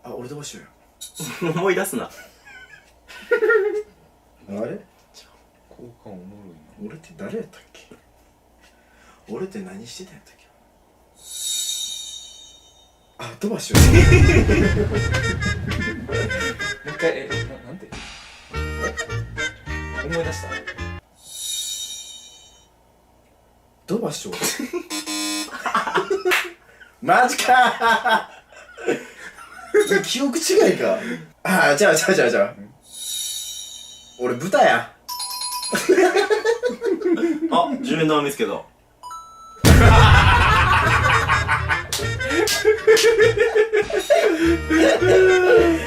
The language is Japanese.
あ、俺どうしよう思い出すな。うよ。あれ交換おもろいな。俺って誰やったっけ。俺って何してたんやったっけ。あ、飛ばしよう。もう一回、なんて思い出した。飛ばしよう。マジかー。記憶違いか。ああ、じゃあ俺豚や。あ、10円玉見つけた。